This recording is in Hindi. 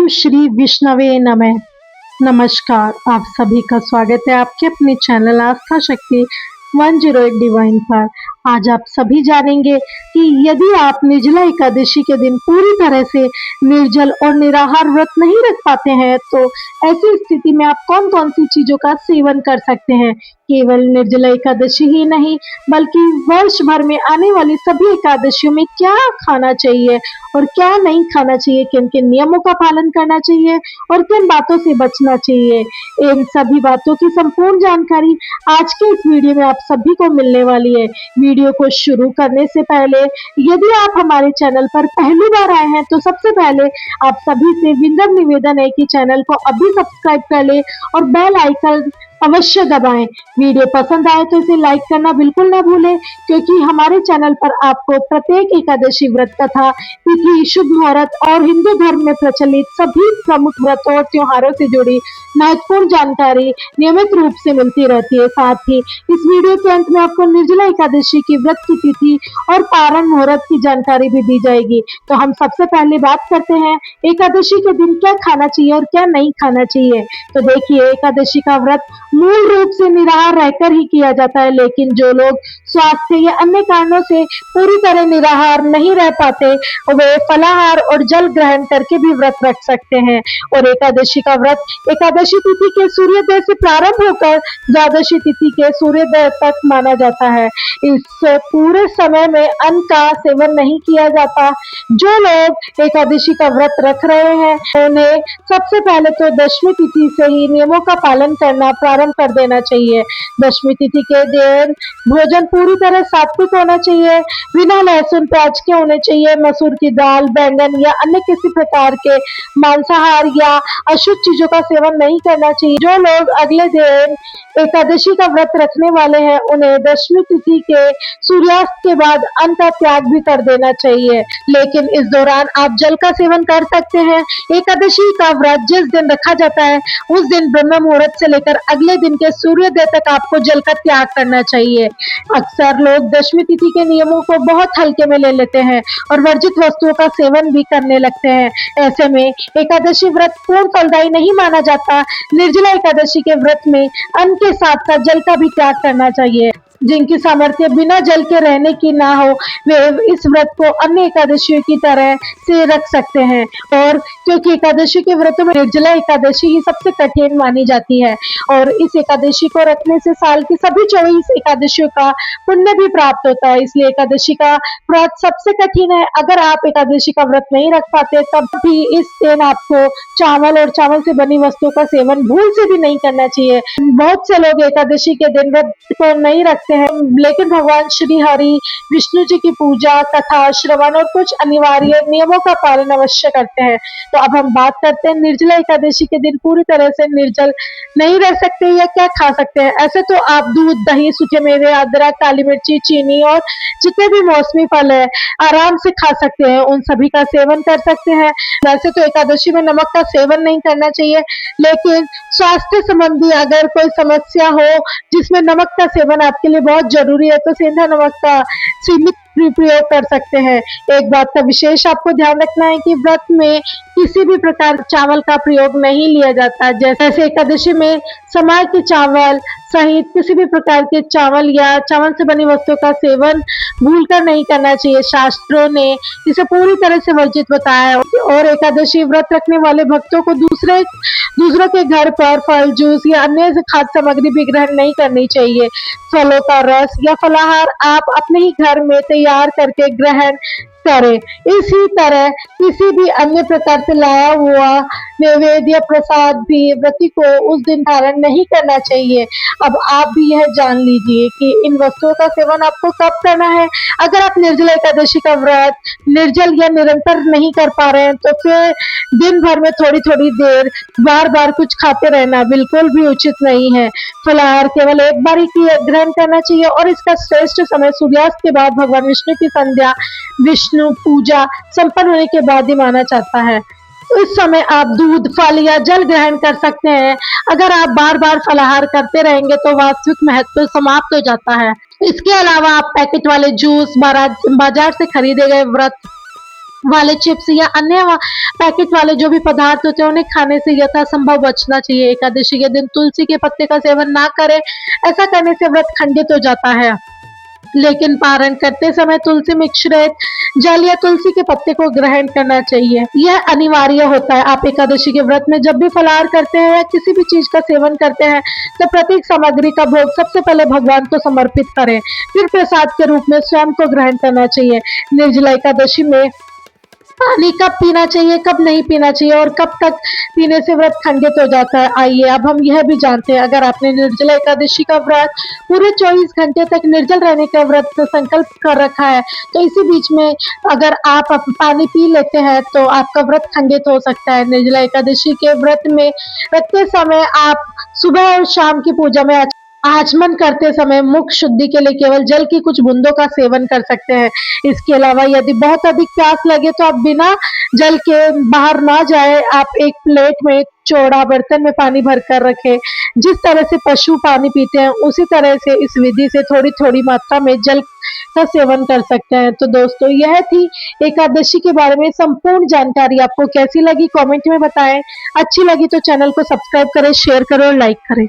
श्री विष्णवे नमः। नमस्कार, आप सभी का स्वागत है आपके अपने चैनल आस्था शक्ति 108 डिवाइन पर। आज आप सभी जानेंगे कि यदि आप निर्जला एकादशी के दिन पूरी तरह से निर्जल और निराहार व्रत नहीं रख पाते हैं तो ऐसी स्थिति में आप कौन कौन सी चीजों का सेवन कर सकते हैं। केवल निर्जला एकादशी ही नहीं बल्कि वर्ष भर में आने वाली सभी एकादशियों में क्या खाना चाहिए और क्या नहीं खाना चाहिए, किन किन नियमों का पालन करना चाहिए और किन बातों से बचना चाहिए, इन सभी बातों की संपूर्ण जानकारी आज के इस वीडियो में आप सभी को मिलने वाली है। वीडियो को शुरू करने से पहले यदि आप हमारे चैनल पर पहली बार आए हैं तो सबसे पहले आप सभी से विनम्र निवेदन है कि चैनल को अभी सब्सक्राइब कर ले और बेल आइकन अवश्य दबाएं। वीडियो पसंद आए तो इसे लाइक करना बिल्कुल ना भूलें, क्योंकि हमारे चैनल पर आपको प्रत्येक एकादशी व्रत कथा, तिथि, शुभ मुहूर्त और हिंदू धर्म में प्रचलित सभी प्रमुख व्रतों और त्योहारों से जुड़ी महत्वपूर्ण जानकारी नियमित रूप से मिलती रहती है। साथ ही इस वीडियो के अंत में आपको निर्जला एकादशी की व्रत की तिथि और पारण मुहूर्त की जानकारी भी दी जाएगी। तो हम सबसे पहले बात करते हैं एकादशी के दिन क्या खाना चाहिए और क्या नहीं खाना चाहिए। तो देखिए, एकादशी का व्रत मूल रूप से निराहार रहकर ही किया जाता है, लेकिन जो लोग स्वास्थ्य या अन्य कारणों से पूरी तरह निराहार नहीं रह पाते वे फलाहार और जल ग्रहण करके भी व्रत रख सकते हैं। और एकादशी का व्रत एकादशी तिथि के सूर्योदय से प्रारंभ होकर द्वादशी तिथि के सूर्योदय तक माना जाता है। इस पूरे समय में अन्न का सेवन नहीं किया जाता। जो लोग एकादशी का व्रत रख रहे हैं उन्हें सबसे पहले तो दशमी तिथि से ही नियमों का पालन करना प्रारंभ कर देना चाहिए। दशमी तिथि के दिन भोजन पूरी तरह सात्विक होना चाहिए, बिना लहसुन प्याज के होने चाहिए। मसूर की दाल, बैंगन या अन्य किसी प्रकार के मांसाहार या अशुद्ध चीजों का सेवन नहीं करना चाहिए। जो लोग अगले दिन एकादशी का व्रत रखने वाले हैं उन्हें दशमी तिथि के सूर्यास्त के बाद अन्न का त्याग भी कर देना चाहिए, लेकिन इस दौरान आप जल का सेवन कर सकते हैं। एकादशी का व्रत जिस दिन रखा जाता है उस दिन ब्रह्म मुहूर्त से लेकर अगले दिन के सूर्योदय तक आपको जल का त्याग करना चाहिए। अक्सर लोग दशमी तिथि के नियमों को बहुत हल्के में ले लेते हैं और वर्जित वस्तुओं का सेवन भी करने लगते हैं। ऐसे में एकादशी व्रत पूर्ण फलदायी नहीं माना जाता। निर्जला एकादशी के व्रत में अन्न के साथ साथ जल का भी त्याग करना चाहिए। जिनकी सामर्थ्य बिना जल के रहने की ना हो वे इस व्रत को अन्य एकादशियों की तरह से रख सकते हैं। और क्योंकि एकादशी के व्रतों में निर्जला एकादशी ही सबसे कठिन मानी जाती है और इस एकादशी को रखने से साल की सभी 24 एकादशियों का पुण्य भी प्राप्त होता है, इसलिए एकादशी का व्रत सबसे कठिन है। अगर आप एकादशी का व्रत नहीं रख पाते तब भी इस दिन आपको चावल और चावल से बनी वस्तुओं का सेवन भूल से भी नहीं करना चाहिए। बहुत से लोग एकादशी के दिन व्रत को नहीं रखते हैं, लेकिन भगवान श्री हरि विष्णु जी की पूजा, कथा श्रवण और कुछ अनिवार्य नियमों का पालन अवश्य करते हैं। तो अब हम बात करते हैं निर्जला एकादशी के दिन पूरी तरह से निर्जल नहीं रह सकते या क्या खा सकते हैं। ऐसे तो आप दूध, दही, सूखे मेवे, अदरक, काली मिर्ची, चीनी और जितने भी मौसमी फल है आराम से खा सकते हैं, उन सभी का सेवन कर सकते हैं। वैसे तो एकादशी में नमक का सेवन नहीं करना चाहिए, लेकिन स्वास्थ्य संबंधी अगर कोई समस्या हो जिसमें नमक का सेवन आपके लिए बहुत जरूरी है तो सेंधा नमक का सीमित प्रयोग कर सकते हैं। एक बात का विशेष आपको ध्यान रखना है कि व्रत में किसी भी प्रकार चावल का प्रयोग नहीं लिया जाता। जैसे एकादशी में समय के चावल सहित किसी भी प्रकार के चावल या चावल से बनी वस्तुओं का सेवन भूलकर नहीं करना चाहिए। शास्त्रों ने इसे पूरी तरह से वर्जित बताया है और एकादशी व्रत रखने वाले भक्तों को दूसरों के घर पर फल, जूस या अन्य खाद्य सामग्री भी ग्रहण नहीं करनी चाहिए। फलों का रस या फलाहार आप अपने ही घर में तैयार करके ग्रहण करें। इसी तरह किसी भी अन्य प्रकार से लाया हुआ नैवेद्य या प्रसाद भी व्रती को उस दिन धारण नहीं करना चाहिए। अब आप भी यह जान लीजिए कि इन वस्तुओं का सेवन आपको कब करना है। अगर आप निर्जला एकादशी का व्रत निर्जल या निरंतर नहीं कर पा रहे हैं तो फिर दिन भर में थोड़ी थोड़ी देर बार बार कुछ खाते रहना बिल्कुल भी उचित नहीं है। फलाहार केवल एक बार ही ग्रहण करना चाहिए और इसका श्रेष्ठ समय सूर्यास्त के बाद भगवान विष्णु की संध्या, विष्णु पूजा संपन्न होने के बाद ही माना जाता है। इस समय आप दूध, फल या जल ग्रहण कर सकते हैं। अगर आप बार बार फलाहार करते रहेंगे तो वास्तविक महत्व समाप्त हो जाता है। इसके अलावा आप पैकेट वाले जूस, बाजार से खरीदे गए व्रत वाले चिप्स या अन्य पैकेट वाले जो भी पदार्थ होते हैं उन्हें खाने से यथासंभव बचना चाहिए। एकादशी के दिन तुलसी के पत्ते का सेवन ना करें, ऐसा करने से व्रत खंडित हो जाता है। लेकिन पारण करते समय तुलसी मिश्रित जल या तुलसी के पत्ते को ग्रहण करना चाहिए, यह अनिवार्य होता है। आप एकादशी के व्रत में जब भी फलाहार करते हैं या किसी भी चीज का सेवन करते हैं तो प्रत्येक सामग्री का भोग सबसे पहले भगवान को समर्पित करें, फिर प्रसाद के रूप में स्वयं को ग्रहण करना चाहिए। निर्जला एकादशी में पानी कब पीना चाहिए, कब नहीं पीना चाहिए और कब तक पीने से व्रत खंडित हो जाता है, आइए अब हम यह भी जानते हैं। अगर आपने निर्जला एकादशी का व्रत पूरे 24 घंटे तक निर्जल रहने का व्रत संकल्प कर रखा है तो इसी बीच में अगर आप पानी पी लेते हैं तो आपका व्रत खंडित हो सकता है। निर्जला एकादशी के व्रत में रखते समय आप सुबह और शाम की पूजा में आचमन करते समय मुख शुद्धि के लिए केवल जल की कुछ बूंदों का सेवन कर सकते हैं। इसके अलावा यदि बहुत अधिक प्यास लगे तो आप बिना जल के बाहर ना जाए, आप एक प्लेट में चौड़ा बर्तन में पानी भर कर रखें। जिस तरह से पशु पानी पीते हैं उसी तरह से इस विधि से थोड़ी थोड़ी मात्रा में जल का सेवन कर सकते हैं। तो दोस्तों यह थी एकादशी के बारे में संपूर्ण जानकारी। आपको कैसी लगी कमेंट में बताएं। अच्छी लगी तो चैनल को सब्सक्राइब करें, शेयर करें और लाइक करें।